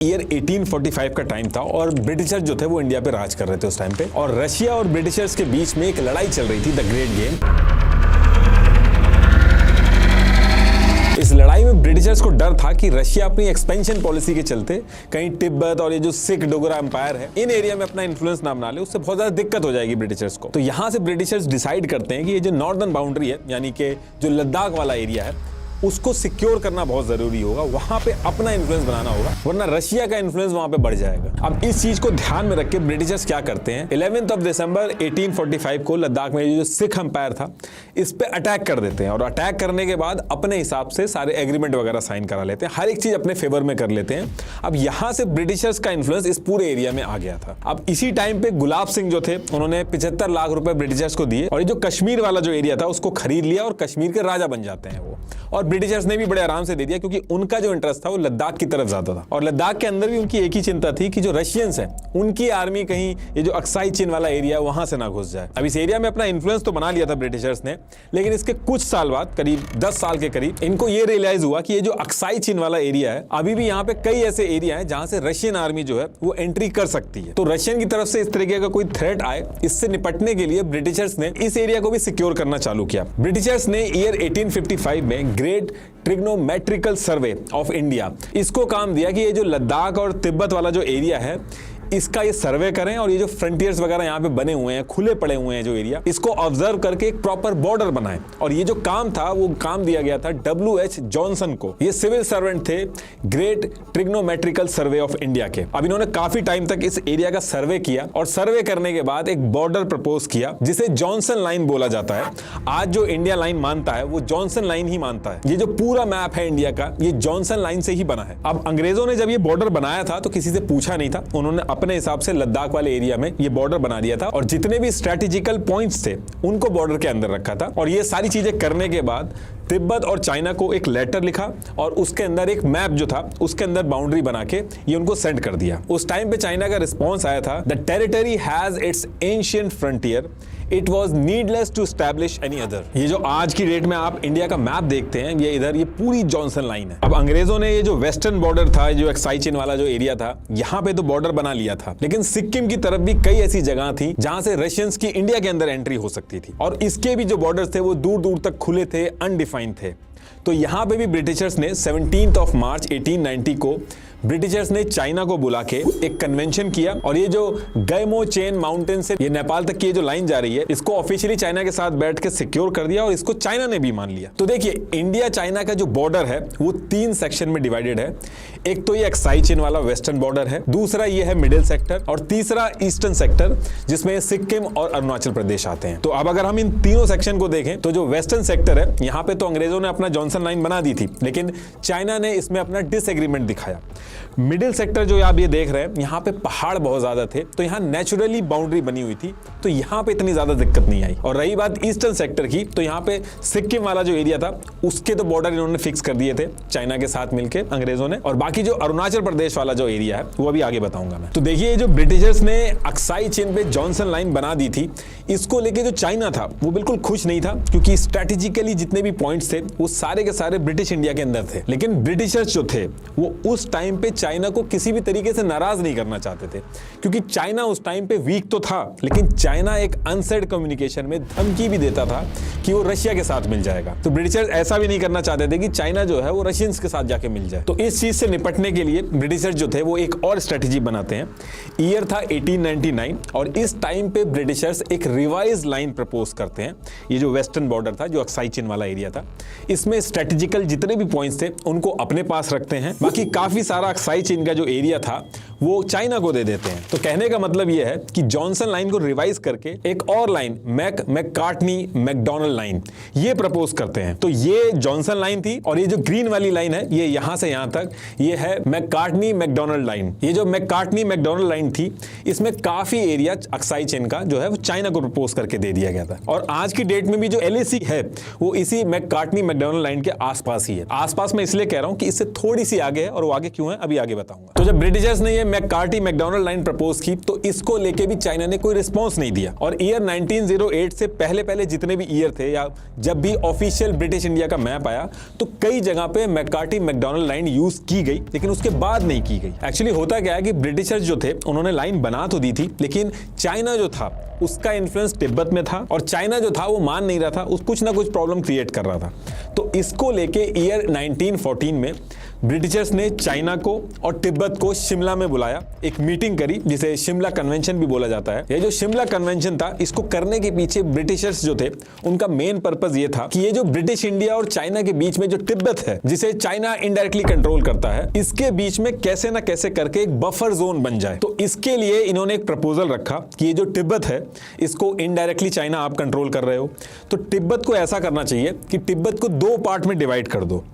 Year 1845 का time था और ब्रिटिशर्स जो थे वो इंडिया पे राज कर रहे थे उस टाइम पे, और रशिया और ब्रिटिशर्स के बीच में एक लड़ाई चल रही थी, द ग्रेट गेम। इस लड़ाई में ब्रिटिशर्स को डर था कि रशिया अपनी एक्सपेंशन पॉलिसी के चलते कहीं तिब्बत और ये जो सिख डोगरा एम्पायर है इन एरिया में अपना इन्फ्लुएंस ना बना ले, उससे बहुत ज्यादा दिक्कत हो जाएगी ब्रिटिशर्स को। तो यहां से ब्रिटिशर्स डिसाइड करते हैं कि ये जो नॉर्दर्न बाउंड्री है, यानी कि जो लद्दाख वाला एरिया है, उसको सिक्योर करना बहुत जरूरी होगा, वहां पे अपना इन्फ्लुएंस बनाना होगा, वरना रशिया का इन्फ्लुएंस वहां पे बढ़ जाएगा। अब इस चीज को ध्यान में रख के ब्रिटिशर्स क्या करते हैं, 11 दिसंबर 1845 को लद्दाख में जो सिख एम्पायर था इस पे अटैक कर देते हैं, और अटैक करने के बाद अपने हिसाब से सारे एग्रीमेंट वगैरह साइन करा लेते हैं, हर एक चीज अपने फेवर में कर लेते हैं। अब यहां से ब्रिटिशर्स का इन्फ्लुएंस इस पूरे एरिया में आ गया था। अब इसी टाइम पे गुलाब सिंह जो थे उन्होंने 75 लाख रुपए ब्रिटिशर्स को दिए, और ये जो कश्मीर वाला जो एरिया था उसको खरीद लिया और कश्मीर के राजा बन जाते हैं वो। और ब्रिटिशर्स ने भी बड़े आराम से दे दिया, क्योंकि उनका जो इंटरेस्ट था वो लद्दाख की तरफ ज्यादा था, और लद्दाख के अंदर भी उनकी एक ही चिंता थी कि जो रशियंस हैं उनकी आर्मी कहीं ये जो अक्साई चीन वाला एरिया है वहां से ना घुस जाए। अब इस एरिया में अपना इन्फ्लुएंस तो बना लिया था ब्रिटिशर्स ने, लेकिन इसके कुछ साल बाद, करीब 10 साल के करीब, इनको ये रियलाइज हुआ कि ये जो अक्साई चीन वाला एरिया है, अभी भी यहाँ पे कई ऐसे एरिया है जहां से रशियन आर्मी जो है वो एंट्री कर सकती है। तो रशियन की तरफ से इस तरीके का कोई थ्रेट आए, इससे निपटने के लिए ब्रिटिशर्स ने इस एरिया को भी सिक्योर करना चालू किया। ब्रिटिशर्स ने ईयर 1855 में great trigonometrical survey of India इसको काम दिया कि ये जो लद्दाख और तिब्बत वाला जो एरिया है इसका ये सर्वे करें, और ये जो फ्रंटियर्स वगैरह यहाँ पे बने हुए हैं, खुले पड़े हुए हैं जो एरिया, इसको ऑब्जर्व करके एक प्रॉपर बॉर्डर बनाएं। और ये जो काम था वो काम दिया गया था W.H. जॉनसन को। ये सिविल सर्वेंट थे great trigonometrical survey of India के। अब इन्होंने काफी टाइम तक इस एरिया का सर्वे किया, और सर्वे करने के बाद एक बॉर्डर प्रपोज किया जिसे जॉनसन लाइन बोला जाता है। आज जो इंडिया लाइन मानता है वो जॉनसन लाइन ही मानता है। ये जो पूरा मैप है इंडिया का, ये जॉनसन लाइन से ही बना है। अब अंग्रेजों ने जब ये बॉर्डर बनाया था तो किसी से पूछा नहीं था, उन्होंने अपने हिसाब से लद्दाख वाले एरिया में ये बॉर्डर बना दिया था, और जितने भी स्ट्रेटेजिकल पॉइंट्स थे उनको बॉर्डर के अंदर रखा था। और ये सारी चीजें करने के बाद तिब्बत और चाइना को एक लेटर लिखा, और उसके अंदर एक मैप जो था उसके अंदर बाउंड्री बना के ये उनको सेंड कर दिया। उस टाइम पे चाइना का रिस्पॉन्स आया था, the territory has its ancient frontier, it was needless to establish any other. ये जो आज की डेट में आप इंडिया का मैप देखते हैं, ये इधर ये पूरी जॉनसन लाइन है। अब अंग्रेजों ने ये जो वेस्टर्न बॉर्डर था, जो अक्साई चीन वाला जो एरिया था, यहाँ पे तो बॉर्डर बना लिया था, लेकिन सिक्किम की तरफ भी कई ऐसी जगह थी जहां से रशियंस की इंडिया के अंदर एंट्री हो सकती थी, और इसके भी जो बॉर्डर थे वो दूर दूर तक खुले थे, अनडिफाइंड थे। तो यहां पे भी ब्रिटिशर्स ने 17 मार्च 1890 को ब्रिटिशर्स ने चाइना को बुला के एक कन्वेंशन किया, और ये जो गैमो चेन माउंटेन से ये नेपाल तक की ये जो लाइन जा रही है, इसको ऑफिशियली चाइना के साथ बैठ के सिक्योर कर दिया, और इसको चाइना ने भी मान लिया। तो देखिए, इंडिया चाइना का जो बॉर्डर है वो 3 सेक्शन में डिवाइडेड है। एक तो ये अक्साई चीन वाला वेस्टर्न बॉर्डर है, दूसरा ये है मिडिल सेक्टर, और तीसरा ईस्टर्न सेक्टर जिसमें सिक्किम और अरुणाचल प्रदेश आते हैं। तो अब अगर हम इन तीनों सेक्शन को देखें तो जो वेस्टर्न सेक्टर है, यहाँ पे तो अंग्रेजों ने अपना जॉनसन लाइन बना दी थी, लेकिन चाइना ने इसमें अपना डिसएग्रीमेंट दिखाया। मिडिल सेक्टर जो आप ये देख रहे हैं, यहाँ पे पहाड़ बहुत ज्यादा थे, तो यहाँ नेचुरली बाउंड्री बनी हुई थी, तो यहाँ पे इतनी ज्यादा दिक्कत नहीं आई। और रही बात ईस्टर्न सेक्टर की, तो यहाँ पे सिक्किम वाला जो एरिया था उसके तो बॉर्डर इन्होंने फिक्स कर दिए थे चाइना के साथ मिलकर अंग्रेजों ने, और बाकी जो अरुणाचल प्रदेश वाला जो एरिया है वो अभी आगे बताऊंगा मैं। तो देखिए, जो ब्रिटिशर्स ने अक्साई चीन पे जॉनसन लाइन बना दी थी, इसको लेके जो चाइना था वो बिल्कुल खुश नहीं था, क्योंकि स्ट्रेटेजिकली जितने भी पॉइंट्स थे वो सारे के सारे ब्रिटिश इंडिया के अंदर थे। लेकिन ब्रिटिशर्स जो थे वो उस टाइम पे चाइना को किसी भी तरीके से नाराज नहीं करना चाहते थे, क्योंकि चाइना उस टाइम पे वीक तो था, लेकिन चाइना एक अनसेड कम्युनिकेशन में धमकी भी देता था कि वो रशिया के साथ मिल जाएगा। तो ब्रिटिशर्स ऐसा भी नहीं करना चाहते थे कि चाइना जो है वो रशियंस के साथ जाके मिल जाए। तो इस चीज से निपटने के लिए ब्रिटिशर्स जो थे वो एक और स्ट्रेटेजी बनाते हैं। ईयर था 1899, और इस टाइम पे ब्रिटिशर्स एक रिवाइज लाइन प्रपोज करते हैं। ये जो वेस्टर्न बॉर्डर था, जो अक्साई चीन वाला एरिया था, इसमें स्ट्रेटेजिकल जितने भी पॉइंट्स थे उनको अपने पास रखते हैं, बाकी काफी सारा अक्साई चीन का जो एरिया था वो चाइना को दे देते हैं। तो कहने का मतलब यह है कि जॉनसन लाइन को रिवाइज करके एक और लाइन मैकार्टनी मैकडॉनल्ड लाइन ये प्रपोज करते हैं। तो ये जॉनसन लाइन थी, और ये जो ग्रीन वाली लाइन है ये यहां से यहां तक ये है मैकार्टनी मैकडॉनल्ड लाइन। ये जो मैकार्टनी मैकडॉनल्ड लाइन थी, इसमें काफी एरिया अक्साई चीन का जो है वो चाइना को प्रपोज करके दे दिया गया था। और आज की डेट में भी जो LAC है वो इसी मैकार्टनी मैकडॉनल्ड लाइन के आसपास ही है। आसपास मैं इसलिए कह रहा हूं कि इससे थोड़ी सी आगे है, और वो आगे क्यों है अभी आगे बताऊंगा। तो जब ब्रिटिशर्स ने ये मैकार्टी मैकडोनल्ड लाइन प्रपोज की तो इसको लेके भी चाइना ने कोई रिस्पॉन्स नहीं दिया। और ईयर 1908 से पहले जितने भी ईयर थे या जब भी ऑफिशियल ब्रिटिश इंडिया का मैप आया तो कई जगह पे मैकार्टी मैकडोनल्ड लाइन यूज की गई, लेकिन उसके बाद नहीं की गई। एक्चुअली होता क्या है कि ब्रिटिशर्स जो थे उन्होंने लाइन बना तो दी थी, लेकिन चाइना जो था उसका इन्फ्लुएंस तिब्बत में था और चाइना जो था वो मान नहीं रहा था, कुछ ना कुछ प्रॉब्लम क्रिएट कर रहा था। तो इसको लेके ईयर 1914 में ब्रिटिशर्स ने चाइना को और तिब्बत को शिमला में बुलाया, एक मीटिंग करी जिसे शिमला कन्वेंशन भी बोला जाता है। ये जो शिमला कन्वेंशन था, इसको करने के पीछे ब्रिटिशर्स जो थे उनका मेन पर्पस ये था कि ये जो ब्रिटिश इंडिया और चाइना के बीच में जो तिब्बत है, जिसे चाइना इनडायरेक्टली कंट्रोल करता है, इसके बीच में कैसे ना कैसे करके एक बफर जोन बन जाए। तो इसके लिए इन्होंने एक प्रपोजल रखा कि ये जो तिब्बत है इसको इनडायरेक्टली चाइना आप कंट्रोल कर रहे हो, तो तिब्बत को ऐसा करना चाहिए कि तिब्बत को दो पार्ट में डिवाइड कर दो,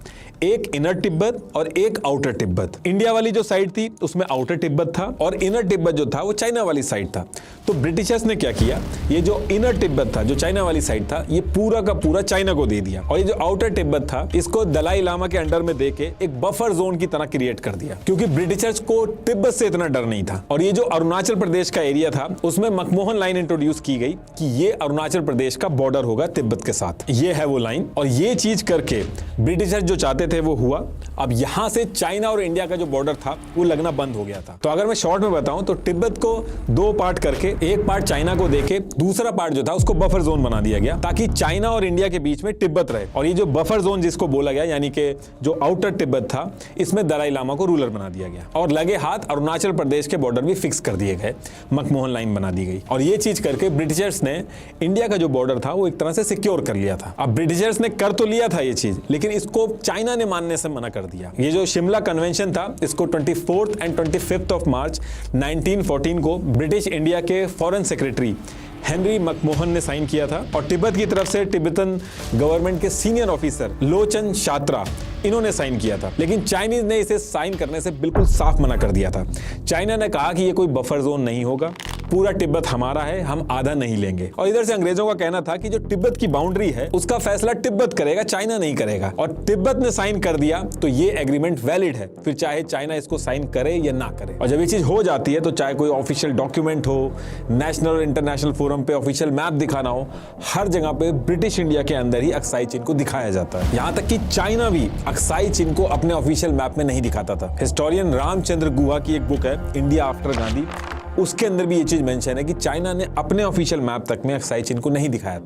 एक इनर तिब्बत और एक आउटर तिब्बत। इंडिया वाली जो साइड थी उसमें आउटर तिब्बत था और इनर तिब्बत जो था वो चाइना वाली साइड था। तो ब्रिटिशर्स ने क्या किया, ये जो इनर तिब्बत था, जो चाइना वाली साइड था, ये पूरा का पूरा चाइना को दे दिया और ये जो आउटर तिब्बत था इसको दलाई लामा के अंडर में देके एक बफर जोन की तरह क्रिएट कर दिया, क्योंकि ब्रिटिशर्स को तिब्बत से इतना डर नहीं था। और ये जो अरुणाचल प्रदेश का एरिया था उसमें मैकमोहन लाइन इंट्रोड्यूस की गई कि ये अरुणाचल प्रदेश का बॉर्डर होगा तिब्बत के साथ। ये है वो लाइन, और ये चीज करके ब्रिटिशर्स जो चाहते थे वो हुआ। अब यहां से चाइना और इंडिया का जो बॉर्डर था वो लगना बंद हो गया था। तो अगर मैं शॉर्ट में बताऊं तो तिब्बत को दो पार्ट करके एक पार्ट चाइना को देके दूसरा पार्ट जो था उसको बफर जोन बना दिया गया, ताकि चाइना और इंडिया के बीच में तिब्बत रहे। और ये जो बफर जोन जिसको बोला गया, यानी कि जो आउटर तिब्बत था, इसमें दलाई लामा को रूलर बना दिया गया और लगे हाथ अरुणाचल प्रदेश के बॉर्डर भी फिक्स कर दिए गए, मैकमोहन लाइन बना दी गई। और ये चीज करके ब्रिटिशर्स ने इंडिया का जो बॉर्डर था वो एक तरह से सिक्योर कर लिया था। अब ब्रिटिशर्स ने कर तो लिया था ये चीज, लेकिन इसको चाइना ने मानने से मना कर दिया। ये जो शिमला कन्वेंशन था इसको 24 एंड 25 ऑफ मार्च 1914 को ब्रिटिश इंडिया के फॉरेन सेक्रेटरी हेनरी मैकमोहन ने साइन किया था और तिब्बत की तरफ से तिब्बतन गवर्नमेंट के सीनियर ऑफिसर लोचन शात्रा, इन्होंने साइन किया था। लेकिन चाइनीज ने इसे साइन करने से बिल्कुल साफ मना कर दिया था। चाइना ने कहा कि ये कोई बफर जोन नहीं होगा, पूरा तिब्बत हमारा है, हम आधा नहीं लेंगे। और इधर से अंग्रेजों का कहना था कि जो तिब्बत की बाउंड्री है उसका फैसला तिब्बत करेगा, चाइना नहीं करेगा। और तिब्बत ने साइन कर दिया तो ये एग्रीमेंट वैलिड है, फिर चाहे चाइना इसको साइन करे या ना करे। और जब ये चीज हो जाती है तो चाहे कोई ऑफिशियल डॉक्यूमेंट हो, नेशनल और इंटरनेशनल फोरम पे ऑफिशियल मैप दिखाना हो, हर जगह पे ब्रिटिश इंडिया के अंदर ही अक्साई चीन को दिखाया जाता है। यहां तक कि चाइना भी अक्साई चीन को अपने ऑफिशियल मैप में नहीं दिखाता था। हिस्टोरियन रामचंद्र गुहा की एक बुक है इंडिया आफ्टर गांधी, उसके अंदर भी ये चीज मेंशन है कि चाइना ने अपने ऑफिशियल मैप तक में अक्साई चीन को नहीं दिखाया था।